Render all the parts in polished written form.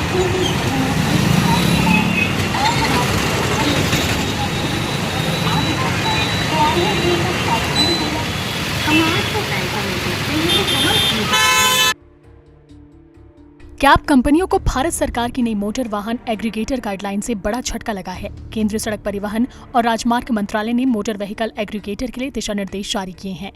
Cab कंपनियों को भारत सरकार की नई मोटर वाहन एग्रीगेटर गाइडलाइन से बड़ा झटका लगा है। केंद्रीय सड़क परिवहन और राजमार्ग मंत्रालय ने मोटर व्हीकल एग्रीगेटर के लिए दिशा निर्देश जारी किए हैं।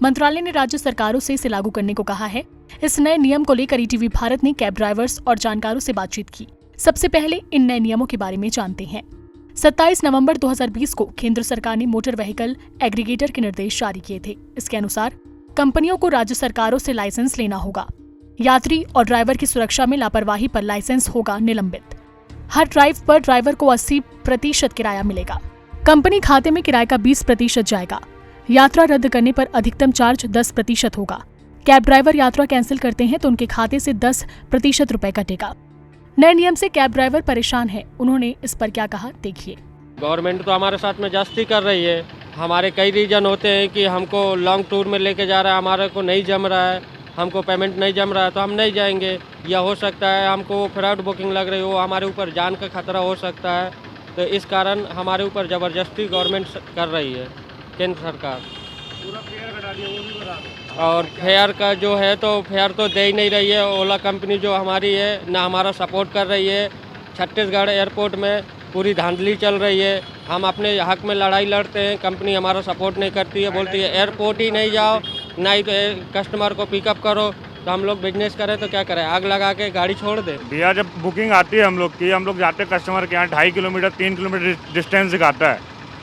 मंत्रालय ने राज्य सरकारों से इसे लागू करने को कहा है। इस नए नियम को लेकर ईटीवी भारत ने कैब ड्राइवर्स और जानकारों से बातचीत की। सबसे पहले इन नए नियमों के बारे में जानते हैं। 27 नवंबर 2020 को केंद्र सरकार ने मोटर व्हीकल एग्रीगेटर के निर्देश जारी किए थे। इसके अनुसार कंपनियों को राज्य सरकारों से लाइसेंस लेना होगा। यात्री और ड्राइवर की सुरक्षा में लापरवाही पर लाइसेंस होगा निलंबित। हर ड्राइव पर ड्राइवर को 80% किराया मिलेगा। कंपनी खाते में किराए का 20% जाएगा। यात्रा रद्द करने पर अधिकतम चार्ज 10% होगा। कैब ड्राइवर यात्रा कैंसिल करते हैं तो उनके खाते से 10% रुपए कटेगा। नए नियम से कैब ड्राइवर परेशान है। उन्होंने इस पर क्या कहा, देखिए। गवर्नमेंट तो हमारे साथ में जास्ती कर रही है। हमारे कई रीजन होते हैं कि हमको लॉन्ग टूर में लेके जा रहा है, हमारे को नहीं जम रहा है, हमको पेमेंट नहीं जम रहा है तो हम नहीं जाएंगे। या हो सकता है हमको फ्रॉड बुकिंग लग रही हो, हमारे ऊपर जान का खतरा हो सकता है। तो इस कारण हमारे ऊपर ज़बरदस्ती गवर्नमेंट कर रही है, केंद्र सरकार। पूरा फेयर घटा दिया, वो भी बता दो। और फेयर का जो है तो फेयर तो दे ही नहीं रही है। ओला कंपनी जो हमारी है ना हमारा सपोर्ट कर रही है। छत्तीसगढ़ एयरपोर्ट में पूरी धांधली चल रही है। हम अपने हक में लड़ाई लड़ते हैं, कंपनी हमारा सपोर्ट नहीं करती है। बोलती है एयरपोर्ट ही नहीं जाओ, नहीं तो कस्टमर को पिकअप करो। तो हम लोग बिजनेस करें तो क्या करें, आग लगा के गाड़ी छोड़ दे। भैया जब बुकिंग आती है हम लोग की, हम लोग जाते हैं कस्टमर के यहाँ, 2.5 किलोमीटर 3 किलोमीटर डिस्टेंस दिखाता है।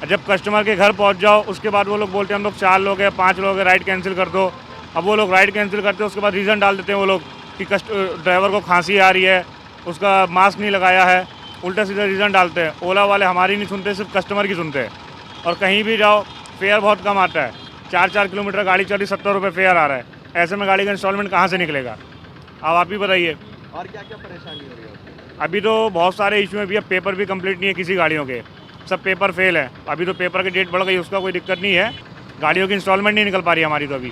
जब कस्टमर के घर पहुँच जाओ उसके बाद वो लोग बोलते हैं हम लोग 4 लोग हैं, 5 लोग हैं, राइड कैंसिल कर दो। अब वो लोग राइड कैंसिल करते हैं, उसके बाद रीज़न डाल देते हैं वो लोग कि ड्राइवर को खांसी आ रही है, उसका मास्क नहीं लगाया है, उल्टा सीधा रीज़न डालते हैं। ओला वाले हमारी नहीं सुनते, सिर्फ कस्टमर की सुनते हैं। और कहीं भी जाओ फेयर बहुत कम आता है। 4 किलोमीटर गाड़ी चली 70 रुपये फेयर आ रहा है। ऐसे में गाड़ी का इंस्टॉलमेंट कहाँ से निकलेगा, अब आप ही बताइए। और क्या क्या परेशानी हो रही है? अभी तो बहुत सारे इशू हैं भैया। पेपर भी कंप्लीट नहीं है किसी गाड़ियों के, सब पेपर फेल है। अभी तो पेपर की डेट बढ़ गई, उसका कोई दिक्कत नहीं है। गाड़ियों की इंस्टॉलमेंट नहीं निकल पा रही हमारी तो अभी।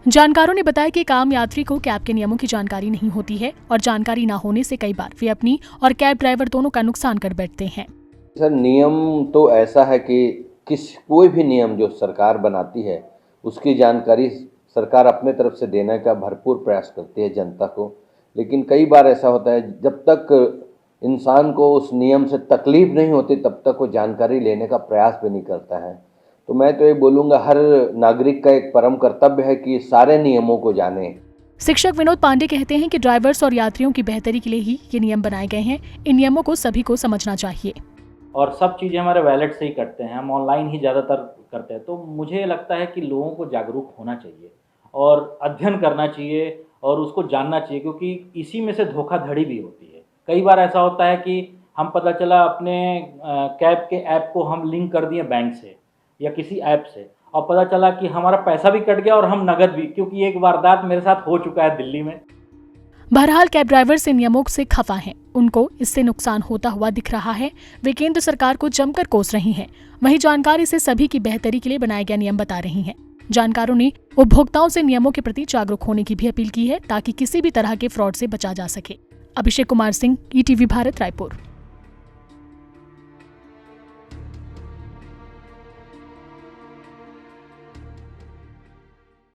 जानकारों ने बताया कि आम यात्री को कैब के नियमों की जानकारी नहीं होती है और जानकारी न होने से कई बार वे अपनी और कैब ड्राइवर दोनों का नुकसान कर बैठते हैं। सर नियम तो ऐसा है कि कोई भी नियम जो सरकार बनाती है उसकी जानकारी सरकार अपने तरफ से देने का भरपूर प्रयास करती है जनता को। लेकिन कई बार ऐसा होता है जब तक इंसान को उस नियम से तकलीफ नहीं होती तब तक वो जानकारी लेने का प्रयास भी नहीं करता है। तो मैं तो ये बोलूँगा हर नागरिक का एक परम कर्तव्य है कि सारे नियमों को जाने। शिक्षक विनोद पांडे कहते हैं कि ड्राइवर्स और यात्रियों की बेहतरी के लिए ही ये नियम बनाए गए हैं। इन नियमों को सभी को समझना चाहिए। और सब चीज़ें हमारे वैलेट से ही करते हैं, हम ऑनलाइन ही ज़्यादातर करते हैं। तो मुझे लगता है कि लोगों को जागरूक होना चाहिए और अध्ययन करना चाहिए और उसको जानना चाहिए, क्योंकि इसी में से धोखाधड़ी भी होती है। कई बार ऐसा होता है कि हम पता चला अपने कैब के ऐप को हम लिंक कर दिए बैंक से या किसी ऐप से, और पता चला कि हमारा पैसा भी कट गया और हम नगद भी, क्योंकि एक वारदात मेरे साथ हो चुका है दिल्ली में। बहरहाल कैब ड्राइवर से नियमों से खफा हैं। उनको इससे नुकसान होता हुआ दिख रहा है। वे केंद्र सरकार को जमकर कोस रही हैं। वहीं जानकारी से सभी की बेहतरी के लिए बनाए गए नियम बता रही हैं। जानकारों ने उपभोक्ताओं से नियमों के प्रति जागरूक होने की भी अपील की है ताकि किसी भी तरह के फ्रॉड से बचा जा सके। अभिषेक कुमार सिंह, ईटीवी भारत, रायपुर।